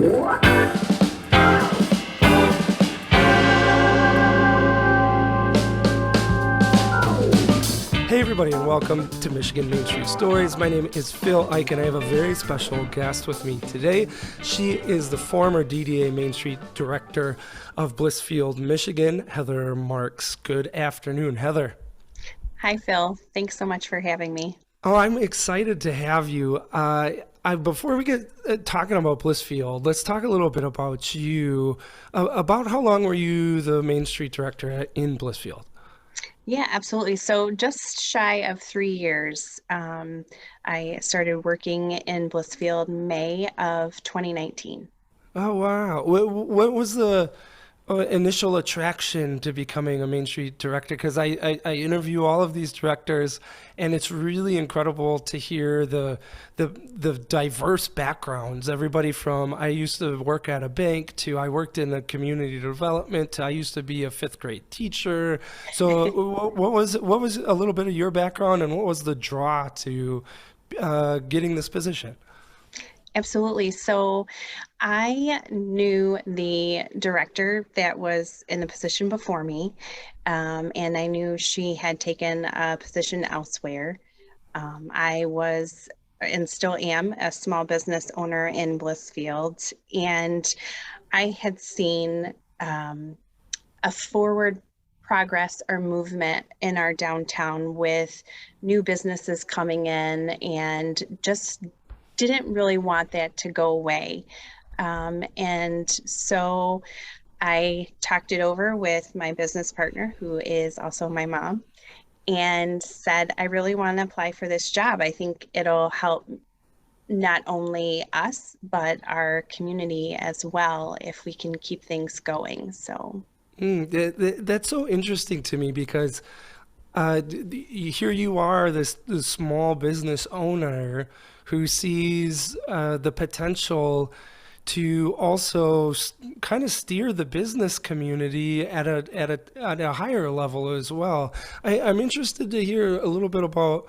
Hey everybody, and welcome to Michigan Main Street Stories. My name is Phil Ike, and I have a very special guest with me today. She is the former DDA Main Street Director of Blissfield, Michigan, Heather Marks. Good afternoon, Heather. Hi, Phil. Thanks so much for having me. Oh, I'm excited to have you. Before we get talking about Blissfield, let's talk a little bit about you. About how long were you the Main Street Director in Blissfield? Yeah, absolutely. So just shy of 3 years, I started working in Blissfield May of 2019. Oh, wow. What was the initial attraction to becoming a Main Street director? Because I interview all of these directors, and it's really incredible to hear the diverse backgrounds. Everybody from I used to work at a bank to I worked in the community development to I used to be a fifth grade teacher. So what was a little bit of your background, and what was the draw to getting this position? Absolutely. So I knew the director that was in the position before me, and I knew she had taken a position elsewhere. I was and still am a small business owner in Blissfield, and I had seen a forward progress or movement in our downtown with new businesses coming in and just didn't really want that to go away. And so I talked it over with my business partner, who is also my mom, and said, I really want to apply for this job. I think it'll help not only us, but our community as well if we can keep things going. So. That's so interesting to me because here you are, this small business owner who sees the potential to also kind of steer the business community at a higher level as well. I'm interested to hear a little bit about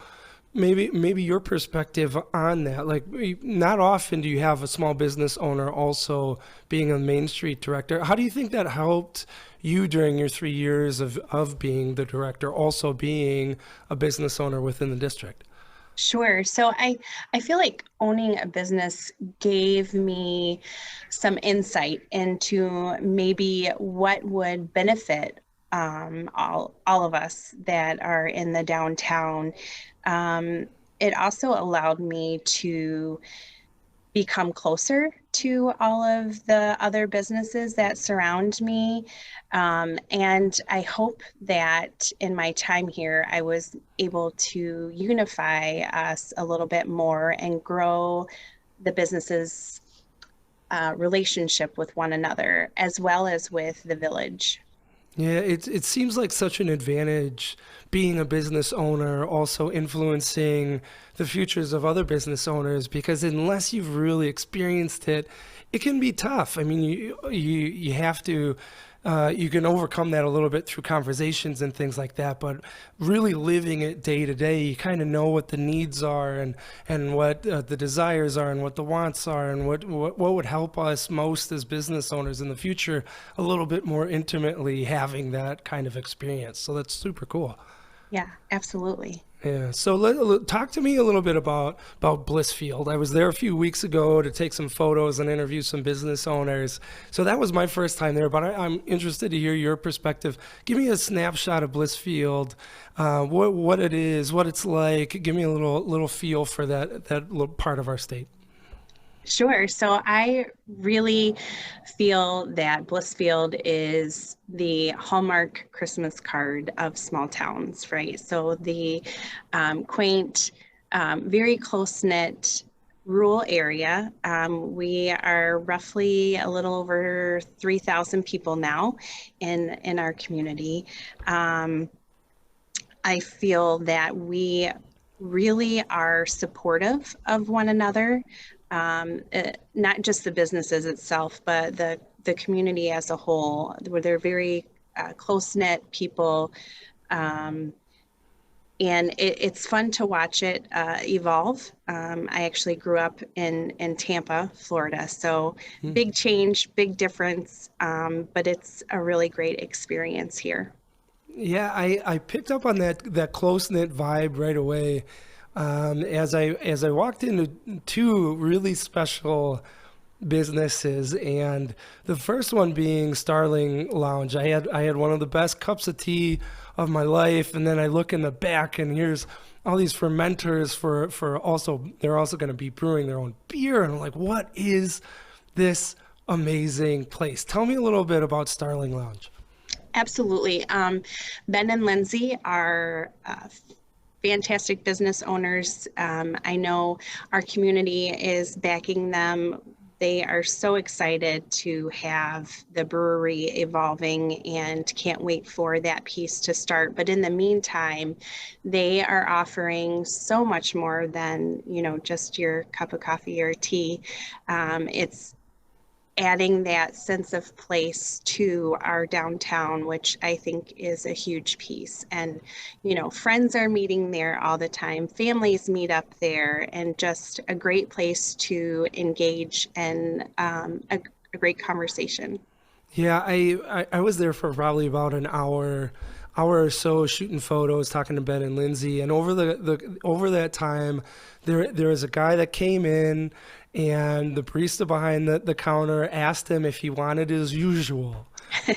maybe your perspective on that. Like, not often do you have a small business owner also being a Main Street director. How do you think that helped you during your 3 years of being the director, also being a business owner within the district? Sure. So I feel like owning a business gave me some insight into maybe what would benefit all of us that are in the downtown. It also allowed me to become closer to all of the other businesses that surround me. And I hope that in my time here, I was able to unify us a little bit more and grow the business's relationship with one another, as well as with the village. Yeah, it seems like such an advantage being a business owner, also influencing the futures of other business owners, because unless you've really experienced it, it can be tough. I mean, you have to you can overcome that a little bit through conversations and things like that, but really living it day to day, you kind of know what the needs are and what the desires are and what the wants are and what would help us most as business owners in the future a little bit more intimately, having that kind of experience. So that's super cool. Yeah, absolutely. Yeah. So talk to me a little bit about Blissfield. I was there a few weeks ago to take some photos and interview some business owners. So that was my first time there, but I'm interested to hear your perspective. Give me a snapshot of Blissfield, what it is, what it's like. Give me a little feel for that little part of our state. Sure. So I really feel that Blissfield is the hallmark Christmas card of small towns, right? So the quaint, very close-knit rural area. We are roughly a little over 3,000 people now in our community. I feel that we really are supportive of one another, not just the businesses itself, but the community as a whole, where they're very close-knit people. and it's fun to watch it evolve. I actually grew up in Tampa, Florida, so big change, big difference, but it's a really great experience here. Yeah, I picked up on that close knit vibe right away. As I walked into two really special businesses, and the first one being Starling Lounge. I had one of the best cups of tea of my life, and then I look in the back, and here's all these fermenters for also they're also going to be brewing their own beer, and I'm like, what is this amazing place? Tell me a little bit about Starling Lounge. Absolutely. Ben and Lindsay are fantastic business owners. I know our community is backing them. They are so excited to have the brewery evolving and can't wait for that piece to start. But in the meantime, they are offering so much more than, just your cup of coffee or tea. It's adding that sense of place to our downtown, which I think is a huge piece. And, friends are meeting there all the time, families meet up there, and just a great place to engage and a great conversation. Yeah, I was there for probably about an hour or so shooting photos, talking to Ben and Lindsay, and over that time, there was a guy that came in, and the barista behind the counter asked him if he wanted his usual,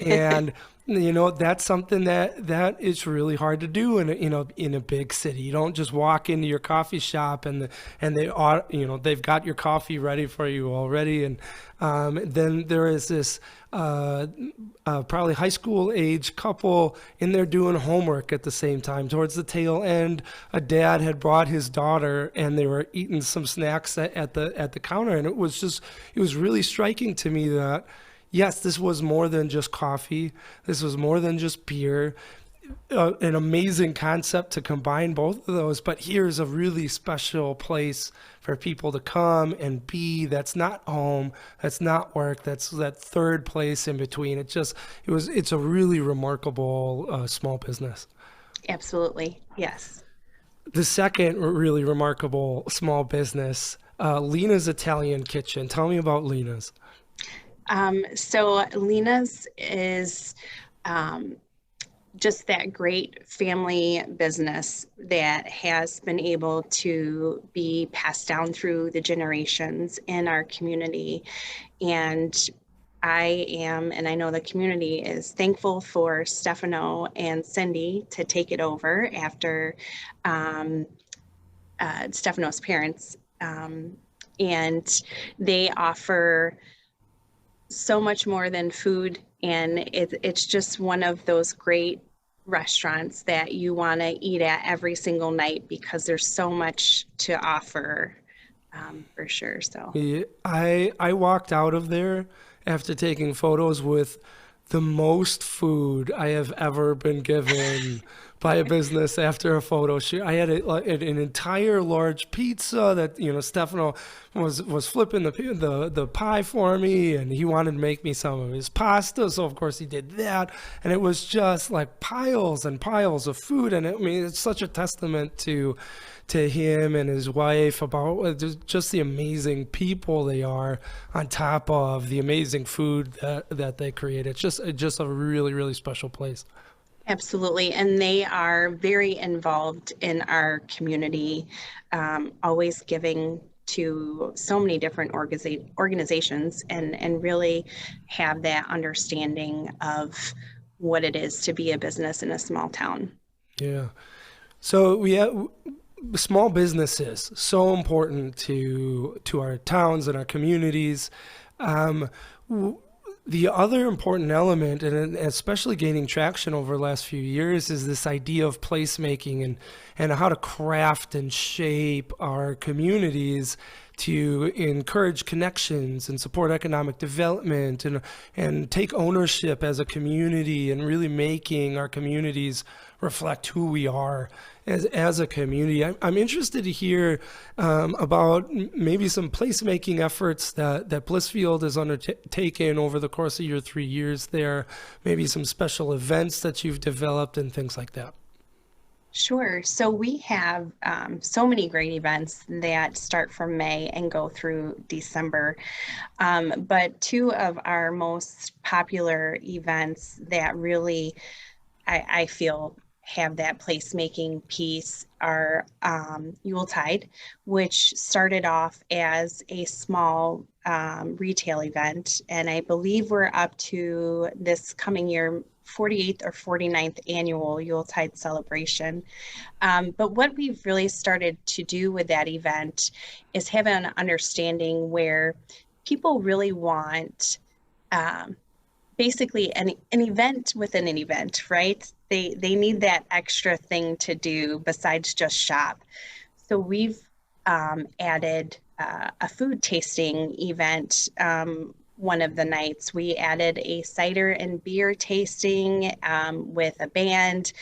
and that's something that is really hard to do in a big city. You don't just walk into your coffee shop and they are they've got your coffee ready for you already. And then there is this probably high school age couple in there doing homework at the same time. Towards the tail end, a dad had brought his daughter and they were eating some snacks at the counter, and it was really striking to me that yes, this was more than just coffee. This was more than just beer. An amazing concept to combine both of those. But here's a really special place for people to come and be. That's not home. That's not work. That's that third place in between. It's a really remarkable small business. Absolutely. Yes. The second really remarkable small business, Lena's Italian Kitchen. Tell me about Lena's. So Lena's is just that great family business that has been able to be passed down through the generations in our community. And and I know the community is thankful for Stefano and Cindy to take it over after Stefano's parents. And they offer so much more than food, and it's just one of those great restaurants that you want to eat at every single night because there's so much to offer, for sure. So Yeah, I walked out of there after taking photos with the most food I have ever been given by a business after a photo shoot. I had an entire large pizza that Stefano was flipping the pie for me, and he wanted to make me some of his pasta, so of course he did that, and it was just like piles and piles of food. And it's such a testament to him and his wife about just the amazing people they are, on top of the amazing food that they create. It's just a really, really special place. absolutely. And they are very involved in our community, always giving to so many different organizations, and really have that understanding of what it is to be a business in a small town. Yeah. So we have small businesses, so important to our towns and our communities. Um, the other important element, and especially gaining traction over the last few years, is this idea of placemaking and how to craft and shape our communities to encourage connections and support economic development and take ownership as a community, and really making our communities reflect who we are as a community. I'm interested to hear about maybe some placemaking efforts that Blissfield has undertaken over the course of your 3 years there, maybe some special events that you've developed and things like that. Sure. So we have so many great events that start from May and go through December. But two of our most popular events that really I feel have that placemaking piece are Yuletide, which started off as a small retail event. And I believe we're up to this coming year, 48th or 49th annual Yuletide celebration. But what we've really started to do with that event is have an understanding where people really want um, basically an event within an event, right? They need that extra thing to do besides just shop. So we've added a food tasting event. One of the nights we added a cider and beer tasting with a band.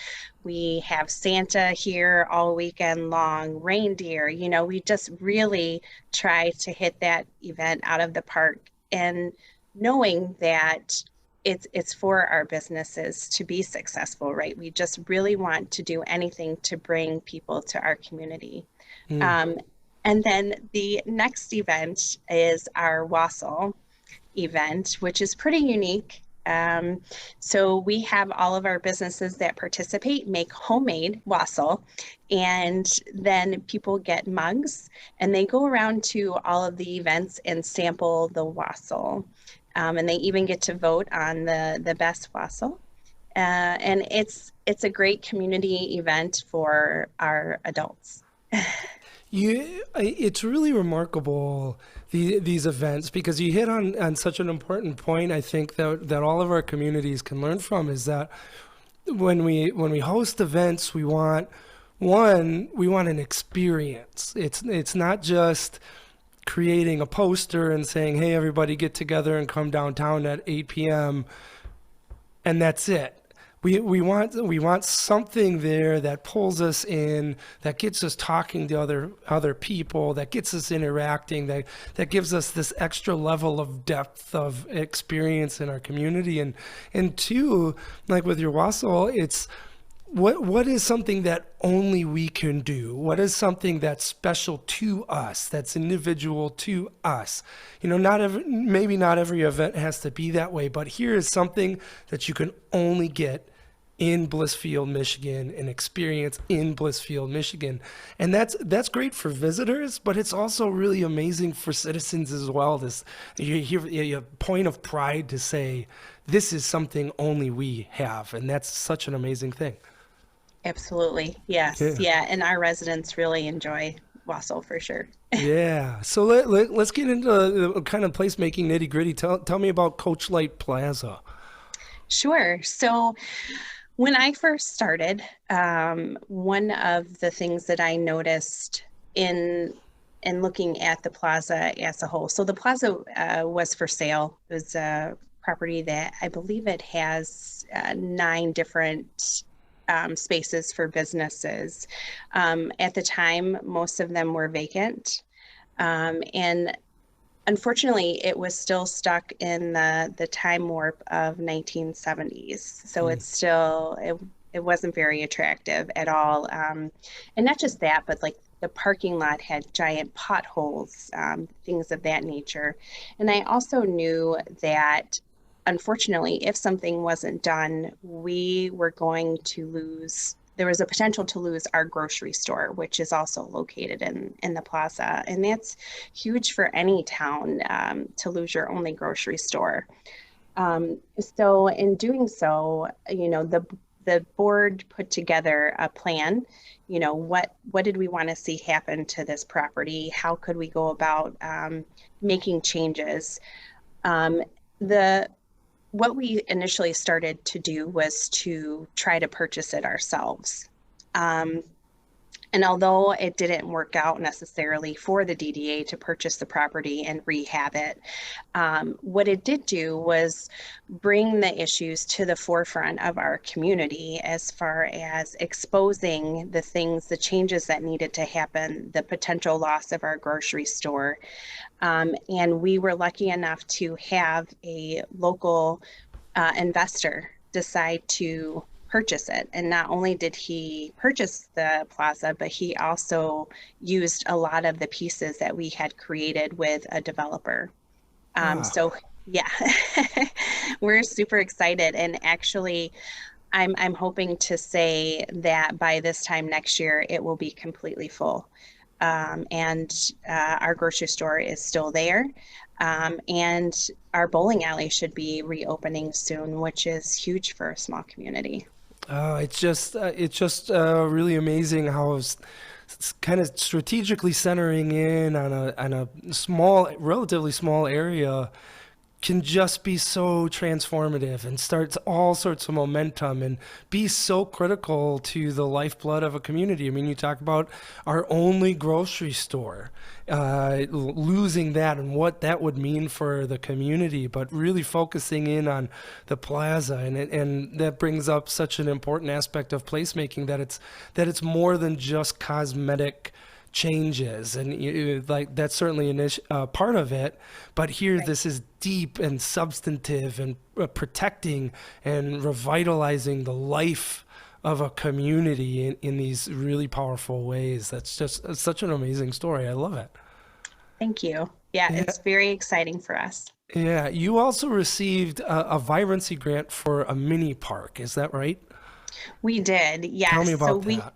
We have Santa here all weekend long, reindeer. We just really try to hit that event out of the park, and knowing that it's for our businesses to be successful, right? We just really want to do anything to bring people to our community. Mm. Um, and then the next event is our Wassail event, which is pretty unique. So we have all of our businesses that participate make homemade wassail, and then people get mugs and they go around to all of the events and sample the wassail. And they even get to vote on the best wassail. And it's a great community event for our adults. It's really remarkable these events because you hit on such an important point. I think that all of our communities can learn from is that when we host events, we want an experience. It's not just creating a poster and saying, "Hey, everybody, get together and come downtown at 8 p.m." and that's it. We want something there that pulls us in, that gets us talking to other people, that gets us interacting, that gives us this extra level of depth of experience in our community. And two, like with your wassail, it's what is something that only we can do? What is something that's special to us, that's individual to us? Maybe not every event has to be that way, but here is something that you can only get in Blissfield, Michigan, and experience in Blissfield, Michigan. And that's great for visitors, but it's also really amazing for citizens as well. You have a point of pride to say, this is something only we have, and that's such an amazing thing. Absolutely. Yes. Yeah. Yeah. And our residents really enjoy wassail for sure. Yeah. So let's get into the kind of placemaking nitty gritty. Tell me about Coach Light Plaza. Sure. So when I first started, one of the things that I noticed in looking at the plaza as a whole, so the plaza was for sale. It was a property that I believe it has 9 different spaces for businesses. At the time, most of them were vacant. And unfortunately, it was still stuck in the time warp of 1970s. So Hmm. it wasn't very attractive at all. And not just that, but like the parking lot had giant potholes, things of that nature. And I also knew that unfortunately, if something wasn't done, we were going to lose. There was a potential to lose our grocery store, which is also located in the plaza. And that's huge for any town, to lose your only grocery store. So in doing so, the board put together a plan. What did we want to see happen to this property? How could we go about making changes? The What we initially started to do was to try to purchase it ourselves. Um, and although it didn't work out necessarily for the DDA to purchase the property and rehab it, what it did do was bring the issues to the forefront of our community as far as exposing the things, the changes that needed to happen, the potential loss of our grocery store. And we were lucky enough to have a local investor decide to purchase it. And not only did he purchase the plaza, but he also used a lot of the pieces that we had created with a developer. Ah. So yeah, we're super excited. And actually, I'm hoping to say that by this time next year, it will be completely full. And our grocery store is still there. And our bowling alley should be reopening soon, which is huge for a small community. It's just really amazing how it's kind of strategically centering in on a small, relatively small area can just be so transformative and starts all sorts of momentum and be so critical to the lifeblood of a community. I mean, you talk about our only grocery store, losing that and what that would mean for the community, but really focusing in on the plaza, and that brings up such an important aspect of placemaking, that it's more than just cosmetic changes, and like that's certainly part of it, but here Right. this is deep and substantive and protecting and revitalizing the life of a community in these really powerful ways. That's just such an amazing story. I love it. Thank you. Yeah, Yeah. it's very exciting for us. Yeah, you also received a vibrancy grant for a mini park, is that right? We did, Tell me yes. about that.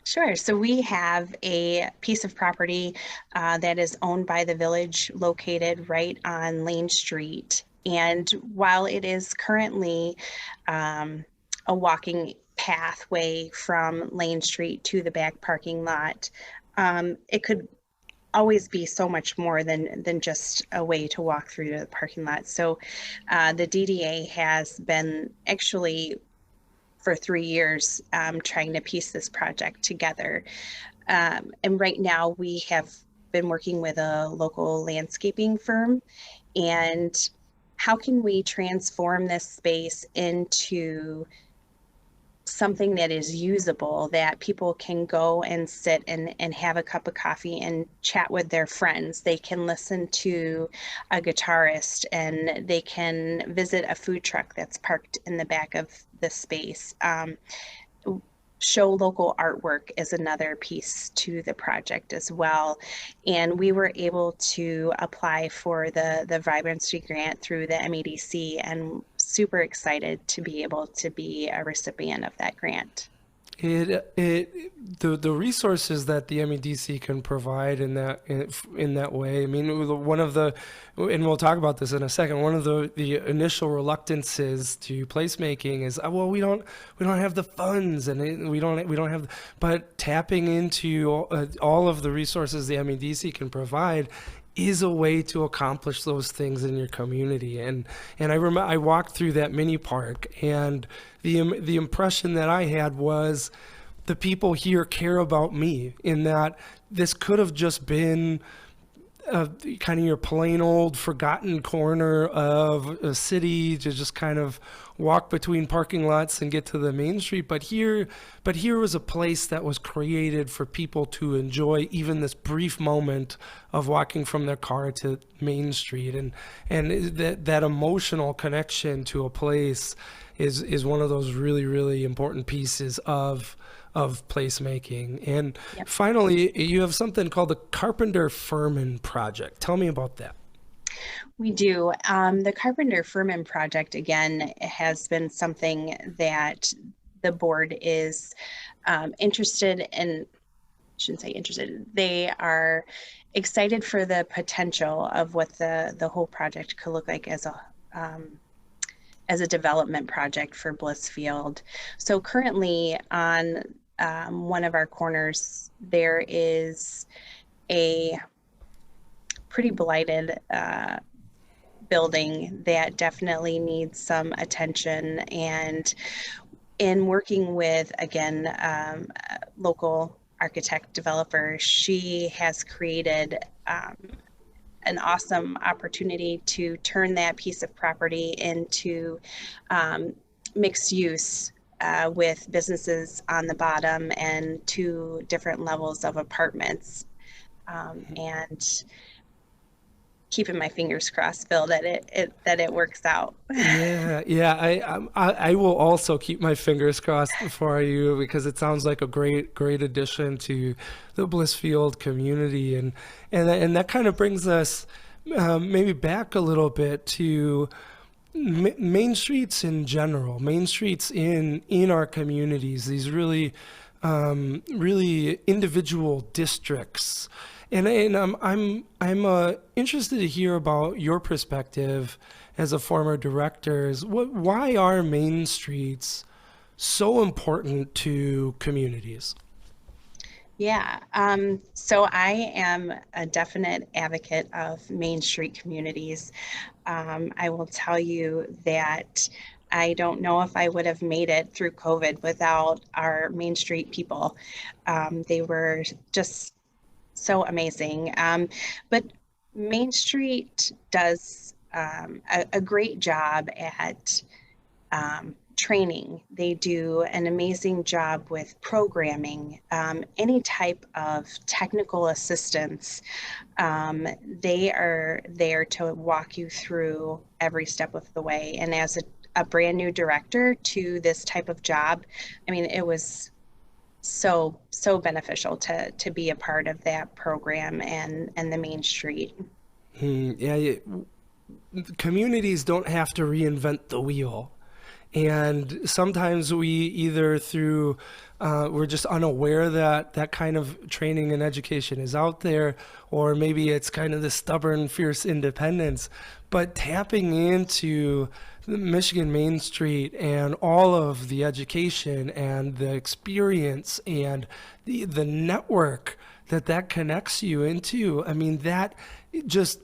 Sure. So we have a piece of property that is owned by the village located right on Lane Street. And while it is currently um, a walking pathway from Lane Street to the back parking lot, it could always be so much more than just a way to walk through the parking lot. So the DDA has been actually for 3 years trying to piece this project together. And right now we have been working with a local landscaping firm. And how can we transform this space into something that is usable, that people can go and sit and have a cup of coffee and chat with their friends? They can listen to a guitarist and they can visit a food truck that's parked in the back of the space. Show local artwork is another piece to the project as well. And we were able to apply for the vibrancy grant through the MEDC, and super excited to be able to be a recipient of that grant. The resources that the MEDC can provide in that way. I mean, one of the, and we'll talk about this in a second. One of the initial reluctances to placemaking is, well, we don't have the funds, and we don't have. But tapping into all of the resources the MEDC can provide is a way to accomplish those things in your community. And I remember I walked through that mini park, and the impression that I had was the people here care about me, in that this could have just been kind of your plain old forgotten corner of a city to just kind of walk between parking lots and get to the main street. But here was a place that was created for people to enjoy even this brief moment of walking from their car to Main Street, and that emotional connection to a place is one of those really, really important pieces of placemaking. And Yep. finally, you have something called the Carpenter Furman Project. Tell me about that. We do. The Carpenter Friedman project, again, has been something that the board is interested in. Shouldn't say interested. They are excited for the potential of what the whole project could look like as a development project for Blissfield. So currently on one of our corners, there is a pretty blighted building that definitely needs some attention. And in working with, again, local architect developer, she has created an awesome opportunity to turn that piece of property into mixed use with businesses on the bottom and two different levels of apartments. And keeping my fingers crossed, Phil, that it works out. Yeah, yeah. I will also keep my fingers crossed for you because it sounds like a great addition to the Blissfield community, and that kind of brings us maybe back a little bit to main streets in general, main streets in our communities. These really individual districts. And I'm interested to hear about your perspective as a former director. Why are main streets so important to communities? Yeah, so I am a definite advocate of Main Street communities. I will tell you that I don't know if I would have made it through COVID without our Main Street people. They were just so amazing. But Main Street does a great job at training. They do an amazing job with programming, any type of technical assistance. They are there to walk you through every step of the way. And as a brand new director to this type of job, I mean, it was so beneficial to be a part of that program and the Main Street. Yeah, communities don't have to reinvent the wheel. And sometimes we either through we're just unaware that that kind of training and education is out there, or maybe it's kind of the stubborn, fierce independence. But tapping into the Michigan Main Street and all of the education and the experience and the network that connects you into, I mean, that just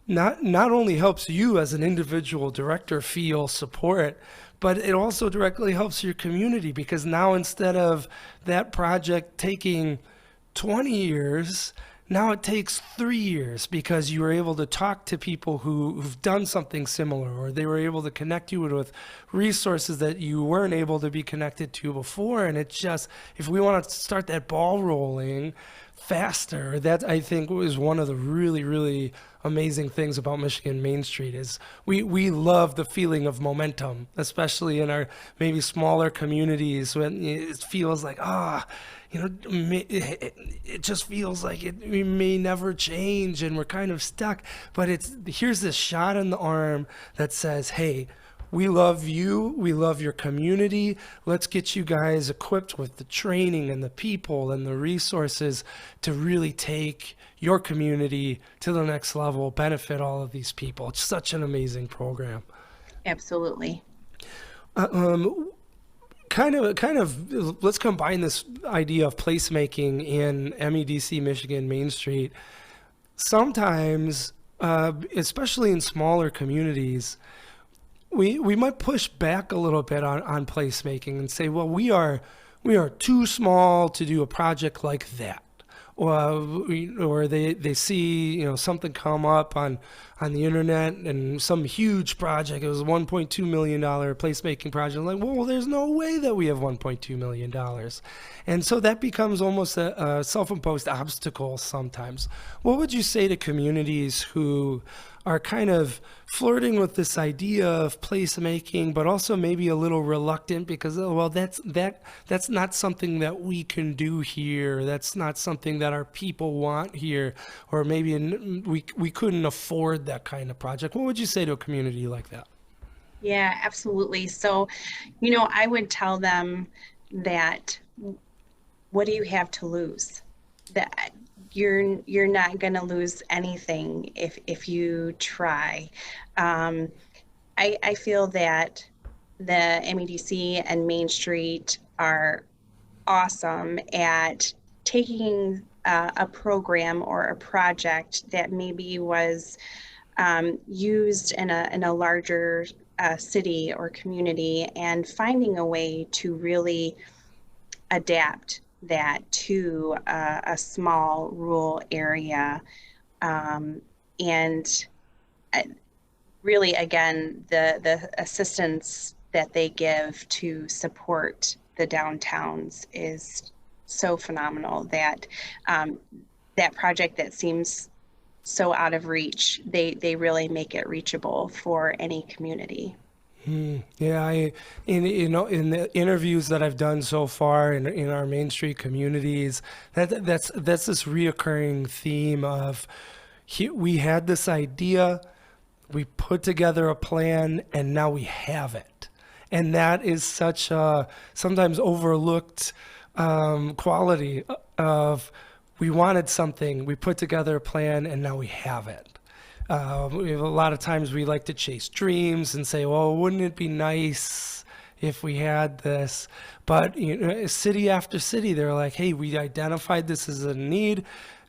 not only helps you as an individual director feel support, but it also directly helps your community because now instead of that project taking 20 years, now it takes 3 years because you were able to talk to people who've done something similar, or they were able to connect you with resources that you weren't able to be connected to before. And it's just, if we want to start that ball rolling faster, that I think was one of the really amazing things about Michigan Main Street is we love the feeling of momentum, especially in our maybe smaller communities when it feels like it just feels like we may never change and we're kind of stuck. But here's this shot in the arm that says, hey, we love you. We love your community. Let's get you guys equipped with the training and the people and the resources to really take your community to the next level, benefit all of these people. It's such an amazing program. Absolutely. Kind of, let's combine this idea of placemaking in MEDC Michigan Main Street. Sometimes, especially in smaller communities, we might push back a little bit on placemaking and say, well, we are too small to do a project like that. Or they see something come up on the internet and some huge project. It was a $1.2 million placemaking project. Like, well, there's no way that we have $1.2 million. And so that becomes almost a self-imposed obstacle sometimes. What would you say to communities who are kind of flirting with this idea of placemaking, but also maybe a little reluctant because, oh, well, that's not something that we can do here. That's not something that our people want here, or maybe we couldn't afford that kind of project. What would you say to a community like that? Yeah, absolutely. So, I would tell them that what do you have to lose? That you're not going to lose anything if you try. Um, I feel that the MEDC and Main Street are awesome at taking a program or a project that maybe was used in a larger city or community and finding a way to really adapt that to a small rural area. And uh, really, again, the assistance that they give to support the downtowns is so phenomenal that that project that seems so out of reach, they really make it reachable for any community. Yeah, in the interviews that I've done so far in our Main Street communities, that's this reoccurring theme of we had this idea, we put together a plan, and now we have it. And that is such a sometimes overlooked quality of we wanted something, we put together a plan, and now we have it. A lot of times we like to chase dreams and say, well, wouldn't it be nice if we had this? But city after city, they're like, hey, we identified this as a need.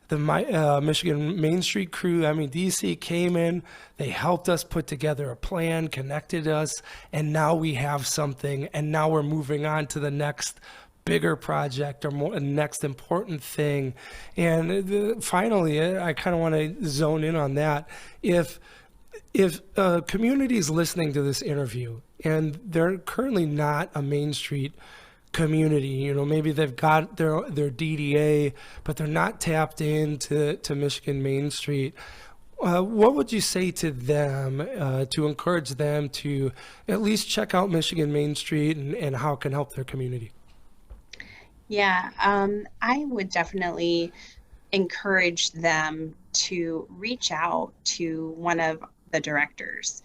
The Michigan Main Street crew, MEDC, came in. They helped us put together a plan, connected us, and now we have something. And now we're moving on to the next bigger project or more next important thing. And finally, I kind of want to zone in on that. If community is listening to this interview and they're currently not a Main Street community, maybe they've got their DDA, but they're not tapped into Michigan Main Street. What would you say to them to encourage them to at least check out Michigan Main Street and how it can help their community? Yeah, I would definitely encourage them to reach out to one of the directors.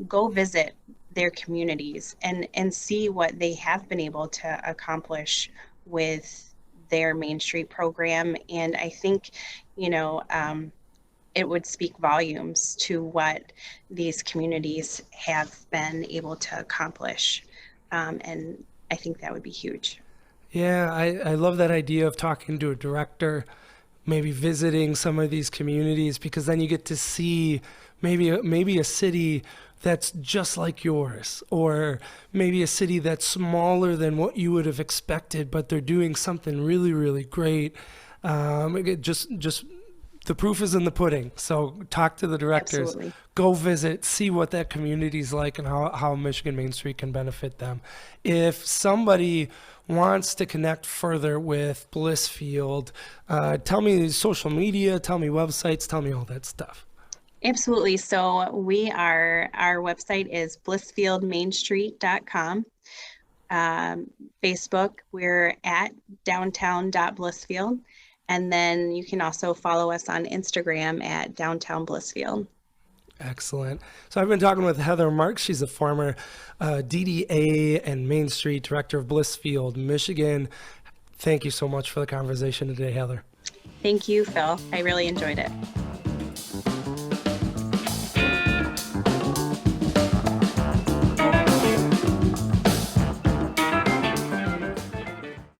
Go visit their communities and see what they have been able to accomplish with their Main Street program. And I think, it would speak volumes to what these communities have been able to accomplish. And I think that would be huge. Yeah, I love that idea of talking to a director, maybe visiting some of these communities, because then you get to see maybe a city that's just like yours, or maybe a city that's smaller than what you would have expected, but they're doing something really, really great. Just the proof is in the pudding. So talk to the directors, Absolutely. go visit, see what that community is like and how Michigan Main Street can benefit them. If somebody wants to connect further with Blissfield, tell me social media, tell me websites, tell me all that stuff. Absolutely. So our website is blissfieldmainstreet.com. Facebook, we're at downtown.blissfield. And then you can also follow us on Instagram at Downtown Blissfield. Excellent. So I've been talking with Heather Marks. She's a former DDA and Main Street Director of Blissfield, Michigan. Thank you so much for the conversation today, Heather. Thank you, Phil. I really enjoyed it.